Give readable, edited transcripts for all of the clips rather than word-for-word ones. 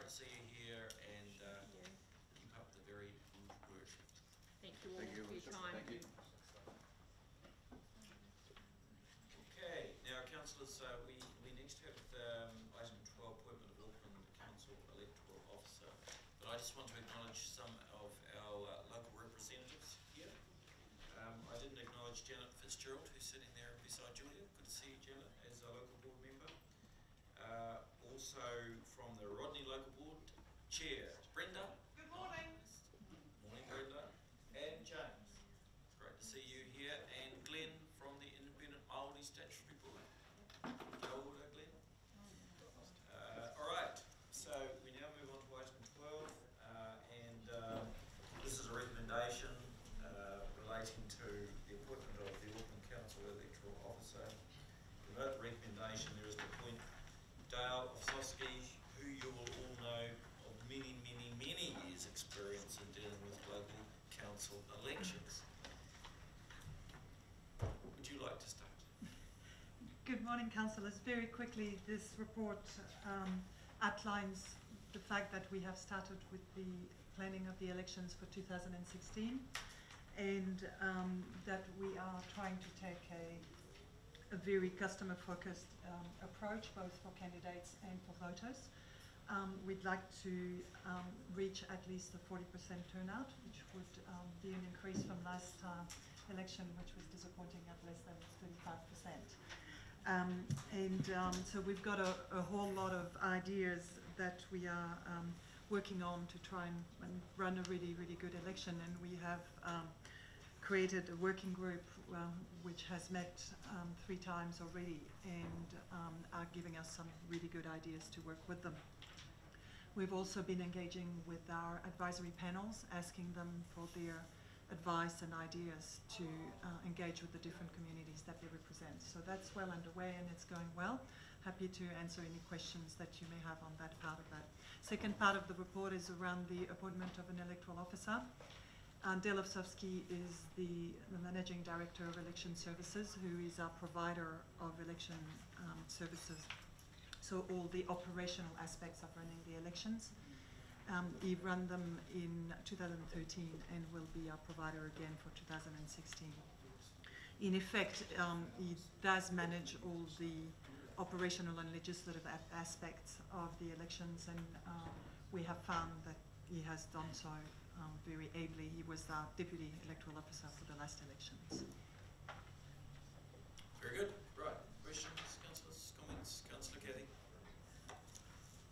to see you here, and keep up the very good work. Thank you all for your time. Thank you. Okay, now councillors, we next have item 12, appointment of Auckland Council electoral officer. But I just want to acknowledge some of our local representatives here. I didn't acknowledge Janet Fitzgerald, who's sitting there beside Julia. Good to see you, Janet, as a local board member. Also from the Rodney Local Board Chair, Brenda. Good morning. Morning, Brenda. And James. Great to see you here. And Glenn from the Independent Māori Statutory Board. Kia ora, Glenn. All right, so we now move on to item 12, and this is a recommendation relating to the appointment of the Auckland Council electoral officer. Without the recommendation, there is to appoint Dale Osowski, who you will all know of many years experience in dealing with local council elections. Would you like to start? Good morning, councillors. Very quickly, this report outlines the fact that we have started with the planning of the elections for 2016, and that we are trying to take a very customer-focused approach, both for candidates and for voters. We'd like to reach at least a 40% turnout, which would be an increase from last election, which was disappointing at less than 35%. So we've got a whole lot of ideas that we are working on to try and run a really good election, and we have created a working group which has met 3 times already, and are giving us some really good ideas to work with them. We've also been engaging with our advisory panels, asking them for their advice and ideas to engage with the different communities that they represent. So that's well underway and it's going well. Happy to answer any questions that you may have on that part of that. Second part of the report is around the appointment of an electoral officer. Dale Osowski is the Managing Director of Election Services, who is our provider of election services. So all the operational aspects of running the elections. He ran them in 2013 and will be our provider again for 2016. In effect, he does manage all the operational and legislative aspects of the elections, and we have found that he has done so very ably. He was our Deputy Electoral Officer for the last elections. Very good. Right. Questions, councillors, comments? Councillor Cathy.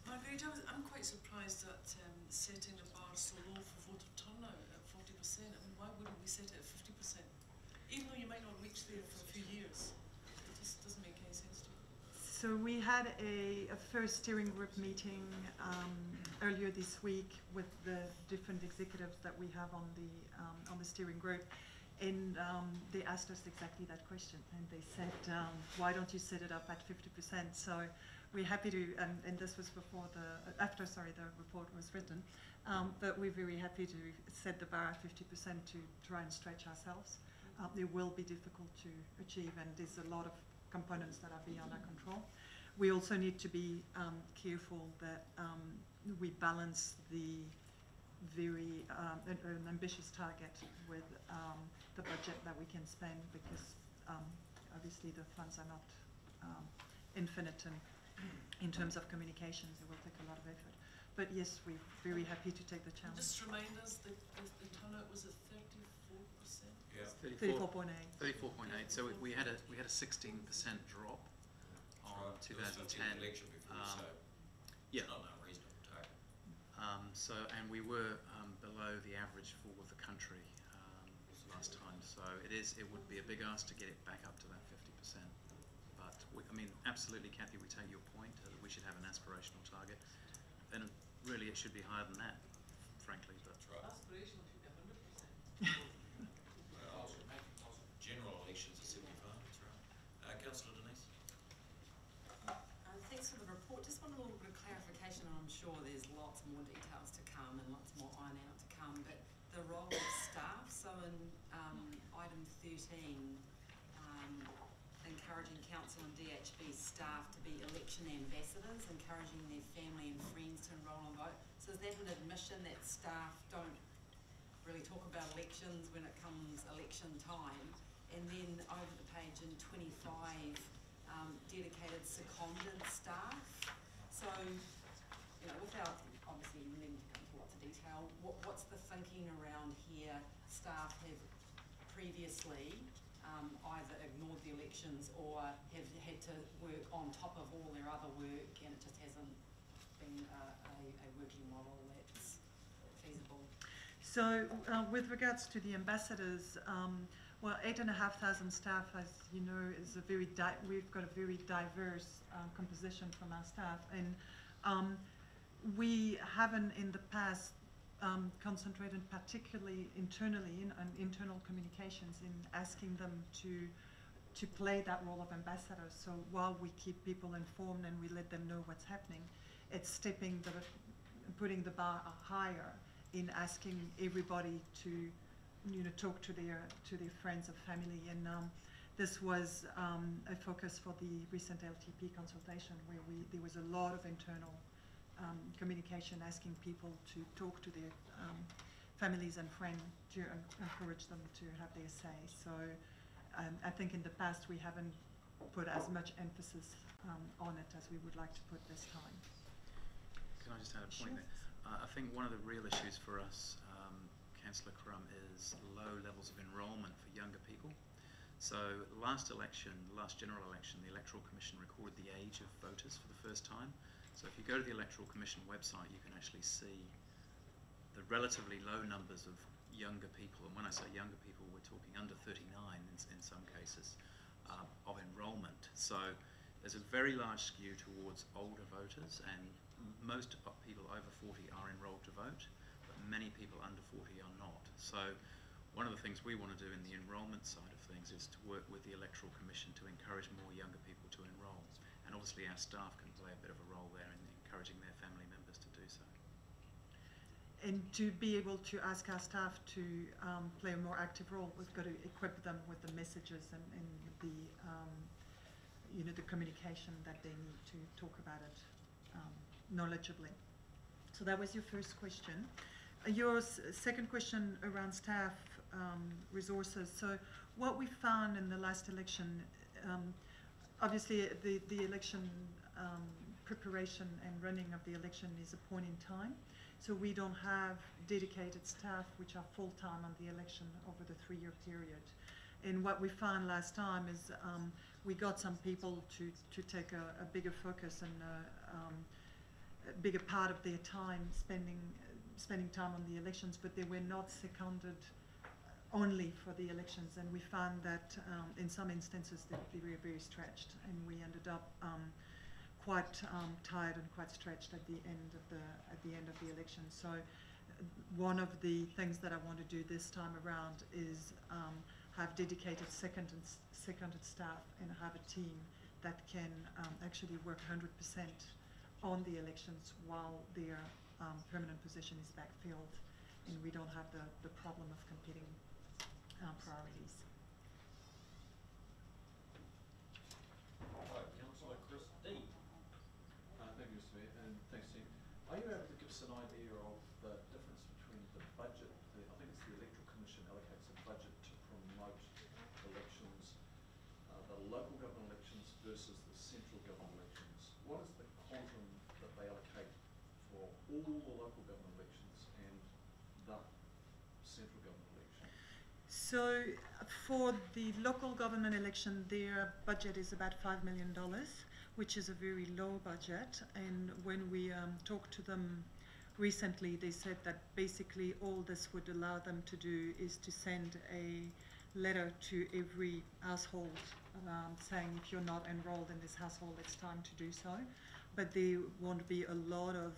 Margaret, I'm quite surprised at setting the bar so low for voter turnout at 40%. I mean, why wouldn't we set it at 50%? Even though you might not reach there for a few years. It just doesn't make any sense to me. So we had a first steering group meeting earlier this week with the different executives that we have on the steering group, and they asked us exactly that question, and they said, why don't you set it up at 50%? So we're happy to, and this was before after the report was written, but we're very happy to set the bar at 50% to try and stretch ourselves. It will be difficult to achieve, and there's a lot of components that are beyond our control. We also need to be careful that we balance the very an ambitious target with the budget that we can spend, because obviously the funds are not infinite, and in terms of communications it will take a lot of effort. But yes, we're very happy to take the challenge. Just remind us, the turnout was at 34%? Yeah. 34.8. 34.8. So we had a 16% drop on 2010. Election before, so yeah. It's not an unreasonable target. And we were below the average for the country last time. So it would be a big ask to get it back up to that 50%. But I mean, absolutely, Cathy, we take your point that we should have an aspirational target, and really it should be higher than that, frankly. But that's right. Aspirational should be 100%. Well, general elections are 75. That's right. Councillor Denise. Thanks for the report. Just want a little bit of clarification, and I'm sure there's lots more details to come and lots more iron out to come, but the role of staff, so in item 13, encouraging council and DHB staff to be election ambassadors, encouraging their family and friends to to enrol and vote. So is that an admission that staff don't really talk about elections when it comes election time? And then over the page in 25, dedicated seconded staff. So, you know, without obviously needing to go into lots of detail, what's the thinking around here? Staff have previously either ignored the elections or have had to work on top of all their other work, and it just hasn't been a working model that's feasible. So with regards to the ambassadors, well, 8,500 staff, as you know, is a very we've got a very diverse composition from our staff, and we haven't in the past concentrated particularly internally on internal communications in asking them to play that role of ambassadors. So while we keep people informed and we let them know what's happening, it's putting the bar higher in asking everybody to, you know, talk to their friends or family, and this was a focus for the recent LTP consultation, where there was a lot of internal communication asking people to talk to their families and friends to encourage them to have their say. So I think in the past we haven't put as much emphasis on it as we would like to put this time. Can I just add a point Sure. there? I think one of the real issues for us, Councillor Crum, is low levels of enrolment for younger people. So last general election, the Electoral Commission recorded the age of voters for the first time. So if you go to the Electoral Commission website, you can actually see the relatively low numbers of younger people, and when I say younger people, we're talking under 39 in some cases, of enrolment. So there's a very large skew towards older voters, and most people over 40 are enrolled to vote, but many people under 40 are not. So one of the things we want to do in the enrolment side of things is to work with the Electoral Commission to encourage more younger people to enrol. And obviously our staff can play a bit of a role there in encouraging their family members to do so. And to be able to ask our staff to play a more active role, we've got to equip them with the messages and the you know, the communication that they need to talk about it knowledgeably. So that was your first question. Your second question around staff resources. So what we found in the last election, obviously the election preparation and running of the election is a point in time. So we don't have dedicated staff which are full-time on the election over the 3-year period. And what we found last time is we got some people to take a bigger focus and a bigger part of their time spending time on the elections, but they were not seconded only for the elections. And we found that in some instances they were very stretched, and we ended up quite tired and quite stretched at the end of the election. So one of the things that I want to do this time around is have dedicated seconded staff and have a team that can actually work 100% on the elections while their permanent position is backfilled, and we don't have the problem of competing priorities. Hi, Councillor Chris D. Thank you, Mr. Mayor, and thanks, team. Are you able to give us an idea of the difference between the budget, I think it's the Electoral Commission allocates a budget to promote elections, the local government elections versus the central government elections? What is the quantum that they allocate for all the local government elections and the central government election? So for the local government election, their budget is about $5 million, which is a very low budget. And when we talked to them recently, they said that basically all this would allow them to do is to send a letter to every household saying, if you're not enrolled in this household, it's time to do so. But there won't be a lot of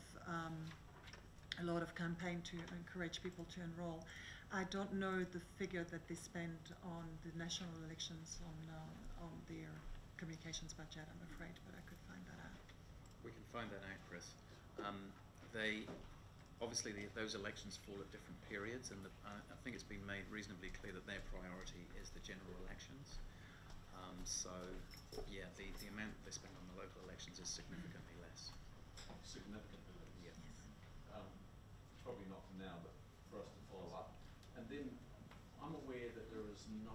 campaign to encourage people to enroll. I don't know the figure that they spend on the national elections on their communications budget, I'm afraid, but I could find that out. We can find that out, Chris. Obviously those elections fall at different periods, and I think it's been made reasonably clear that their priority is the general elections. So yeah, the amount they spend on the local elections is significantly less. Significantly less. Yeah.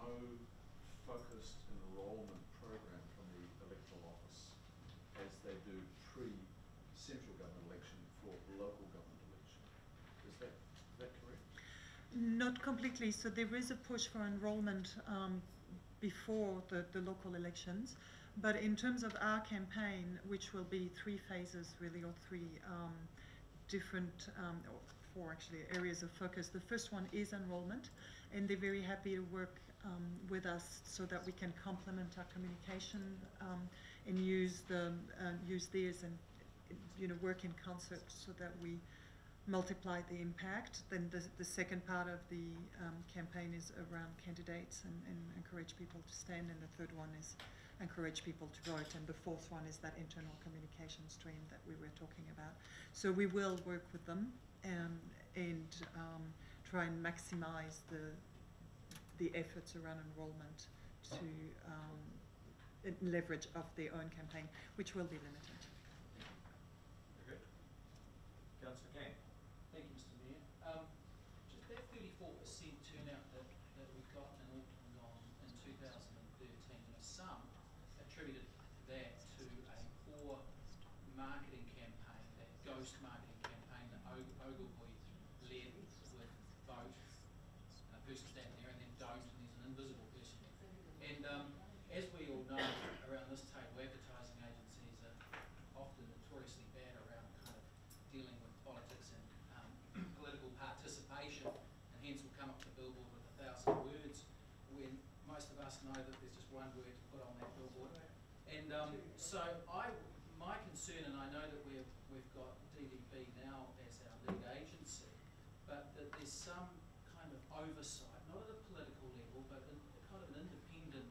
no focused enrolment program from the electoral office as they do pre-central government election for local government election. Is that correct? Not completely. So there is a push for enrolment before the local elections. But in terms of our campaign, which will be 3 phases really, or 3 different, or 4 actually, areas of focus. The first one is enrolment, and they're very happy to work with us so that we can complement our communication and use theirs and work in concert so that we multiply the impact. Then the second part of the campaign is around candidates and encourage people to stand, and the third one is encourage people to vote, and the fourth one is that internal communication stream that we were talking about. So we will work with them and try and maximize the efforts around enrolment to leverage of their own campaign, which will be limited. Very good. Councillor Kang. Thank you, Mr. Mayor. Just that 34% turnout that we got in Auckland in 2013, some attributed that to a poor marketing campaign, that ghost marketing campaign that Ogilvy led with vote, person standing there, and then don't, and there's an invisible person. And as we all know, around this table, advertising agencies are often notoriously bad around kind of dealing with politics and political participation, and hence will come up to billboard with 1,000 words when most of us know that there's just one word to put on that billboard. And so my concern, and I know that we've got DDB now as our lead agency, but that there's some kind of oversight, not at a political level, but in kind of an independent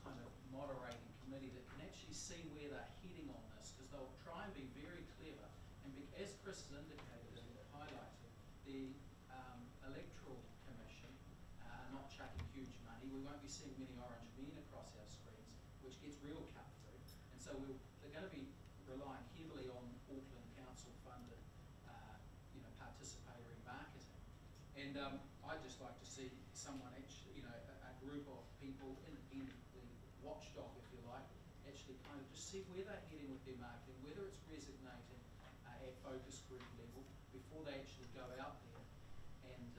kind of moderating committee that can actually see where they're heading on this, because they'll try and be very clever. And as Chris has indicated and highlighted, the Electoral Commission are not chucking huge money. We won't be seeing many orange men across our screens, which gets real cut through. And so they're going to be relying heavily on Auckland Council funded, participatory marketing. And I'd just like to see someone actually, a group of people, independently watchdog, if you like, actually kind of just see where they're heading with their marketing, whether it's resonating at focus group level before they actually go out there. And,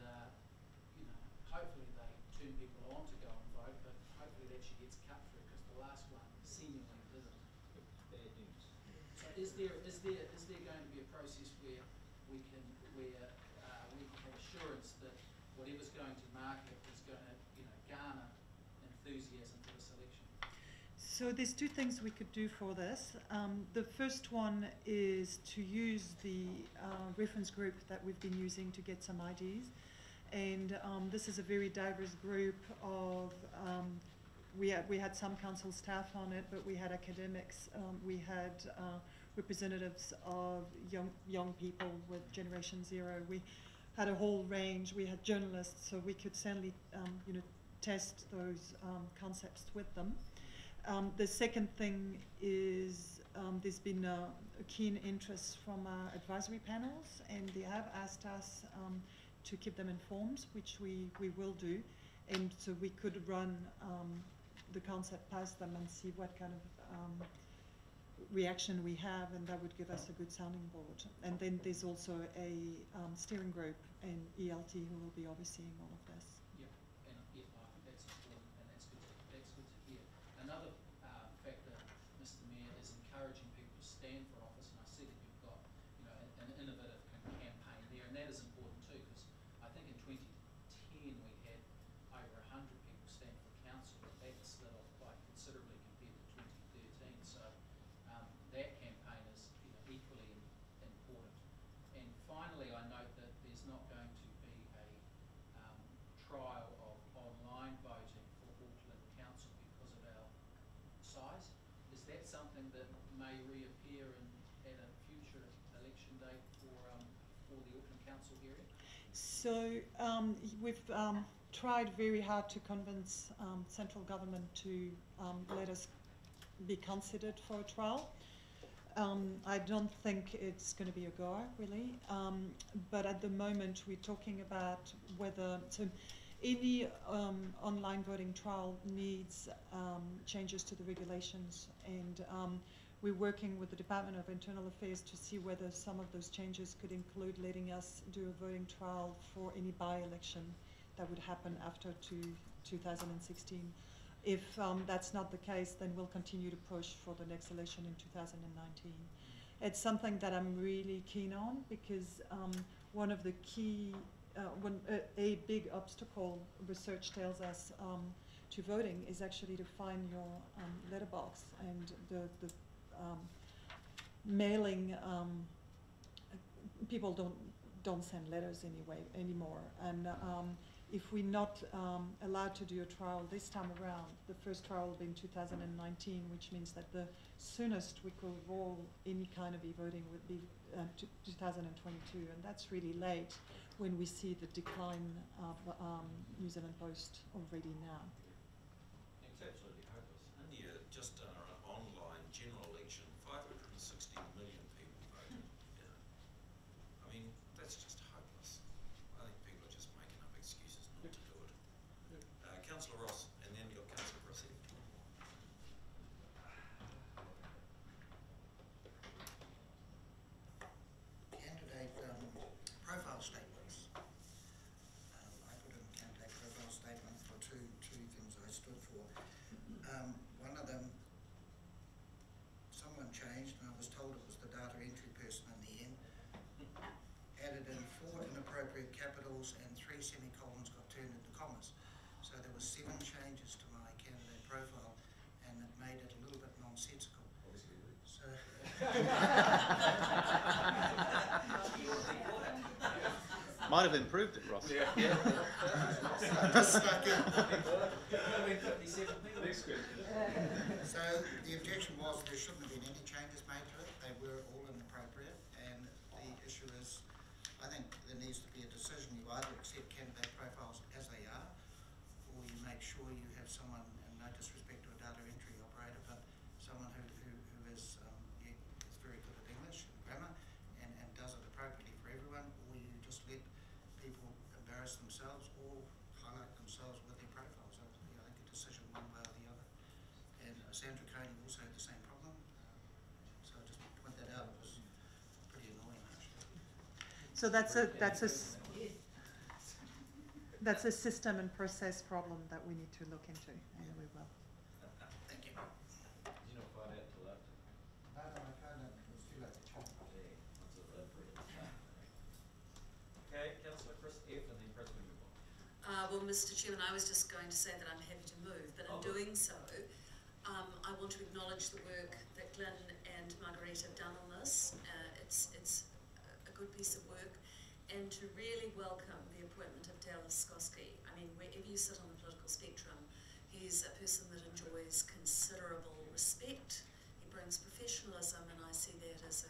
hopefully they turn people on to go and vote, but hopefully it actually gets cut through, because the last one seemingly didn't. Bad news. So is there going to be a process where we can have assurance that whatever's going to market is going to garner enthusiasm for this election? So there's 2 things we could do for this. The first one is to use the reference group that we've been using to get some ideas. And this is a very diverse group of, we had some council staff on it, but we had academics, we had representatives of young people with Generation Zero. We had a whole range. We had journalists, so we could certainly test those concepts with them. The second thing is there's been a keen interest from our advisory panels, and they have asked us to keep them informed, which we will do, and so we could run the concept past them and see what kind of reaction we have, and that would give us a good sounding board. And then there's also a steering group and ELT who will be overseeing all of this. Yeah, and I think that's important, and that's good to hear. Another factor, Mr. Mayor, is encouraging people to stand for office, and I see that you've got an innovative campaign there, and that is important too, because I think in 2010 we had over 100 people stand for council, but that slid off quite considerably compared to 2013. So that campaign is equally important. And finally, I note that there's not going to be a trial of online voting for Auckland Council because of our size. Is that something that may reappear at a future election date for the Auckland Council area? So we've tried very hard to convince central government to let us be considered for a trial. I don't think it's going to be a go, really, but at the moment we're talking about whether, so any online voting trial needs changes to the regulations, and we're working with the Department of Internal Affairs to see whether some of those changes could include letting us do a voting trial for any by-election that would happen after 2016. If that's not the case, then we'll continue to push for the next election in 2019. It's something that I'm really keen on, because one of the key, a big obstacle research tells us to voting is actually to find your letterbox, and the mailing, people don't send letters anymore, and if we're not allowed to do a trial this time around, the first trial will be in 2019, which means that the soonest we could roll any kind of e-voting would be 2022, and that's really late when we see the decline of New Zealand Post already now. It's absolutely hopeless. India just done an online general election, 560 million people voted. You know. I mean, that's just hopeless. I think people are just making up excuses not to do it. Councillor Ross, and then you've got Councillor Rossi. Candidate profile statements. I put in a candidate profile statement for two things I stood for. One of them, someone changed, and I was told it was the data entry person in the end, added in 4 inappropriate capitals and 3 semicolons got turned into commas. So there were 7 changes to my candidate profile, and it made it a little bit nonsensical. So Might have improved it, Ross. I just stuck in. Next question. So the objection was there shouldn't have been any changes made to it. They were all inappropriate, and the issue is, I think there needs to be a decision. You either accept candidate profiles as they are, or you make sure you have someone, and no disrespect to a data entry operator, but someone who is very good at English and grammar and does it appropriately for everyone, or you just let people embarrass themselves or highlight themselves with their profiles. So, I think a decision one way or the other. And Sandra Coney also had the same problem. So I just point that out. It was pretty annoying, actually. So that's a system and process problem that we need to look into, and we will. Thank you. Did you not find out till after? No, I found out it was too late to check. Okay, Councillor Chris F, and then Chris we move on. Well, Mr. Chairman, I was just going to say that I'm happy to move, but in doing so, I want to acknowledge the work that Glyn and Marguerite have done on this. It's a good piece of work, and to really welcome the appointment of Dallas Skoski. I mean, wherever you sit on the political spectrum, he's a person that enjoys considerable respect. He brings professionalism, and I see that as